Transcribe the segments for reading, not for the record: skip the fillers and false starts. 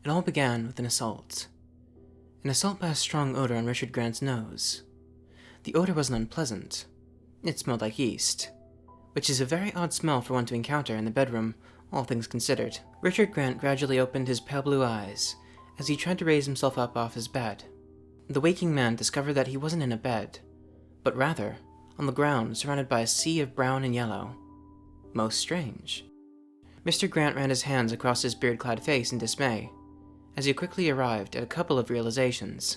It all began with an assault. An assault by a strong odor on Richard Grant's nose. The odor wasn't unpleasant. It smelled like yeast, which is a very odd smell for one to encounter in the bedroom, all things considered. Richard Grant gradually opened his pale blue eyes as he tried to raise himself up off his bed. The waking man discovered that he wasn't in a bed, but rather on the ground surrounded by a sea of brown and yellow. Most strange. Mr. Grant ran his hands across his beard-clad face in dismay, as he quickly arrived at a couple of realizations.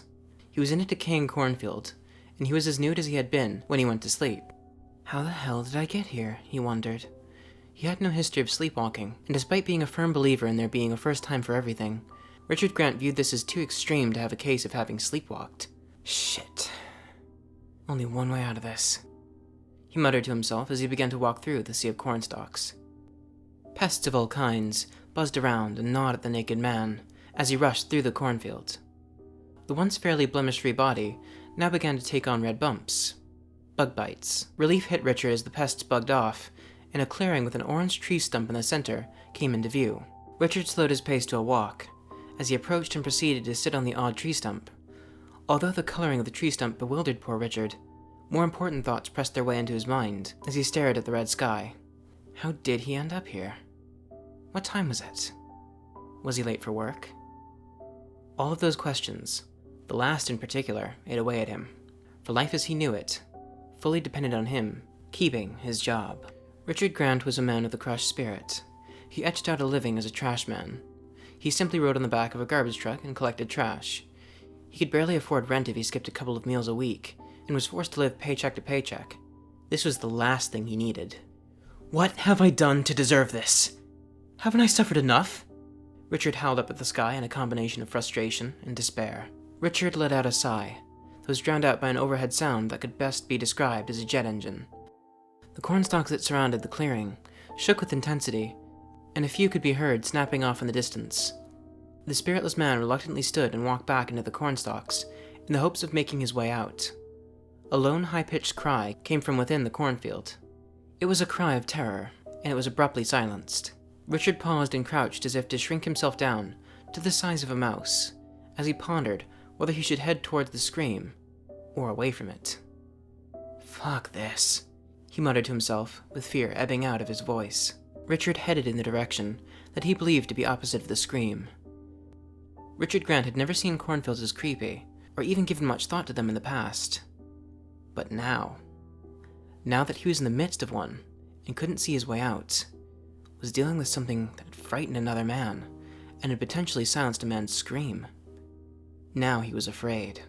He was in a decaying cornfield, and he was as nude as he had been when he went to sleep. How the hell did I get here? He wondered. He had no history of sleepwalking, and despite being a firm believer in there being a first time for everything, Richard Grant viewed this as too extreme to have a case of having sleepwalked. Shit. Only one way out of this. He muttered to himself as he began to walk through the sea of cornstalks. Pests of all kinds buzzed around and gnawed at the naked man as he rushed through the cornfield. The once fairly blemish-free body now began to take on red bumps. Bug bites. Relief hit Richard as the pests bugged off, and a clearing with an orange tree stump in the center came into view. Richard slowed his pace to a walk as he approached and proceeded to sit on the odd tree stump. Although the coloring of the tree stump bewildered poor Richard, more important thoughts pressed their way into his mind as he stared at the red sky. How did he end up here? What time was it? Was he late for work? All of those questions, the last in particular, ate away at him, for life as he knew it fully depended on him keeping his job. Richard Grant was a man with a crushed spirit. He etched out a living as a trash man. He simply rode on the back of a garbage truck and collected trash. He could barely afford rent if he skipped a couple of meals a week, and was forced to live paycheck to paycheck. This was the last thing he needed. What have I done to deserve this? Haven't I suffered enough? Richard howled up at the sky in a combination of frustration and despair. Richard let out a sigh that was drowned out by an overhead sound that could best be described as a jet engine. The cornstalks that surrounded the clearing shook with intensity, and a few could be heard snapping off in the distance. The spiritless man reluctantly stood and walked back into the cornstalks in the hopes of making his way out. A lone, high-pitched cry came from within the cornfield. It was a cry of terror, and it was abruptly silenced. Richard paused and crouched as if to shrink himself down to the size of a mouse, as he pondered whether he should head towards the scream or away from it. Fuck this, he muttered to himself, with fear ebbing out of his voice. Richard headed in the direction that he believed to be opposite of the scream. Richard Grant had never seen cornfields as creepy, or even given much thought to them in the past. But now that he was in the midst of one and couldn't see his way out, was dealing with something that had frightened another man and had potentially silenced a man's scream. Now he was afraid.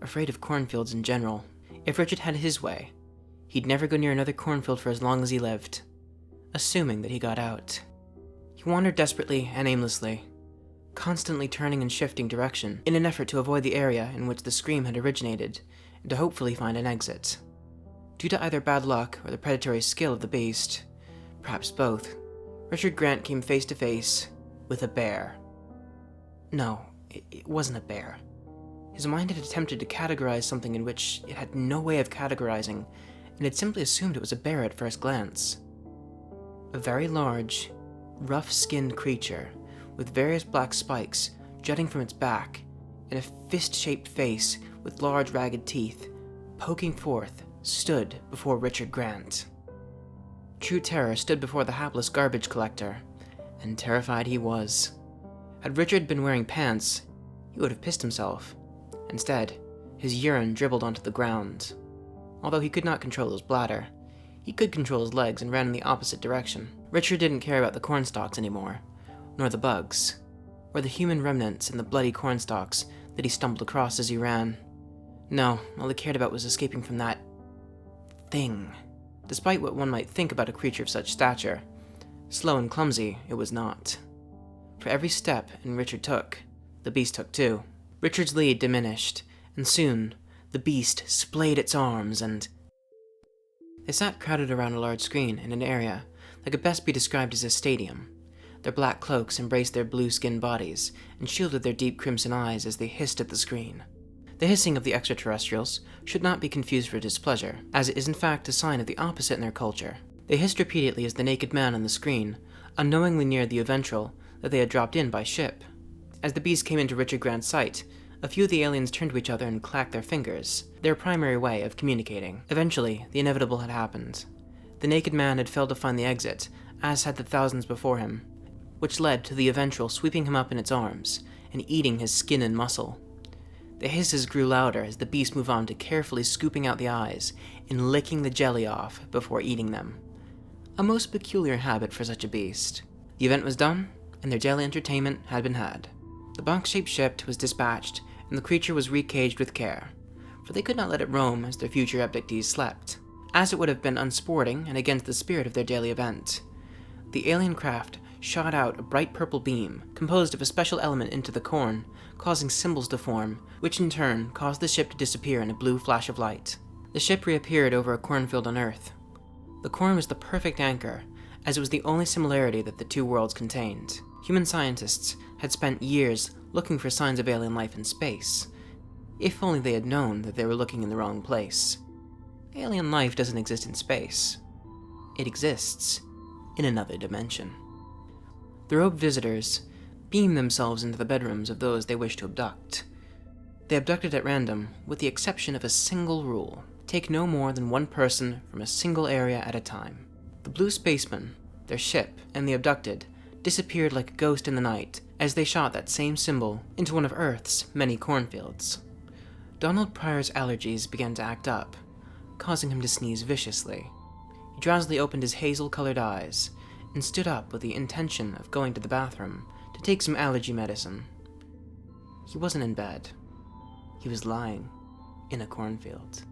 Afraid of cornfields in general. If Richard had his way, he'd never go near another cornfield for as long as he lived, assuming that he got out. He wandered desperately and aimlessly, constantly turning and shifting direction in an effort to avoid the area in which the scream had originated and to hopefully find an exit. Due to either bad luck or the predatory skill of the beast, perhaps both, Richard Grant came face to face with a bear. No, it wasn't a bear. His mind had attempted to categorize something in which it had no way of categorizing, and had simply assumed it was a bear at first glance. A very large, rough-skinned creature with various black spikes jutting from its back, and a fist-shaped face with large ragged teeth poking forth stood before Richard Grant. True terror stood before the hapless garbage collector, and terrified he was. Had Richard been wearing pants, he would have pissed himself. Instead, his urine dribbled onto the ground. Although he could not control his bladder, he could control his legs and ran in the opposite direction. Richard didn't care about the cornstalks anymore, nor the bugs, or the human remnants in the bloody cornstalks that he stumbled across as he ran. No, all he cared about was escaping from that thing. Despite what one might think about a creature of such stature, slow and clumsy it was not. For every step Richard took, the beast took too. Richard's lead diminished, and soon the beast splayed its arms and... They sat crowded around a large screen in an area that could best be described as a stadium. Their black cloaks embraced their blue-skinned bodies and shielded their deep crimson eyes as they hissed at the screen. The hissing of the extraterrestrials should not be confused for displeasure, as it is in fact a sign of the opposite in their culture. They hissed repeatedly as the naked man on the screen unknowingly neared the uventral that they had dropped in by ship. As the beast came into Richard Grant's sight, a few of the aliens turned to each other and clacked their fingers, their primary way of communicating. Eventually, the inevitable had happened. The naked man had failed to find the exit, as had the thousands before him, which led to the uventral sweeping him up in its arms and eating his skin and muscle. The hisses grew louder as the beast moved on to carefully scooping out the eyes and licking the jelly off before eating them. A most peculiar habit for such a beast. The event was done, and their jelly entertainment had been had. The box-shaped ship was dispatched, and the creature was recaged with care, for they could not let it roam as their future abductees slept, as it would have been unsporting and against the spirit of their daily event. The alien craft shot out a bright purple beam, composed of a special element into the corn, causing symbols to form, which in turn caused the ship to disappear in a blue flash of light. The ship reappeared over a cornfield on Earth. The corn was the perfect anchor, as it was the only similarity that the two worlds contained. Human scientists had spent years looking for signs of alien life in space. If only they had known that they were looking in the wrong place. Alien life doesn't exist in space. It exists in another dimension. The robed visitors beamed themselves into the bedrooms of those they wished to abduct. They abducted at random, with the exception of a single rule: take no more than one person from a single area at a time. The blue spaceman, their ship, and the abducted disappeared like a ghost in the night as they shot that same symbol into one of Earth's many cornfields. Donald Pryor's allergies began to act up, causing him to sneeze viciously. He drowsily opened his hazel-colored eyes and stood up with the intention of going to the bathroom to take some allergy medicine. He wasn't in bed. He was lying in a cornfield.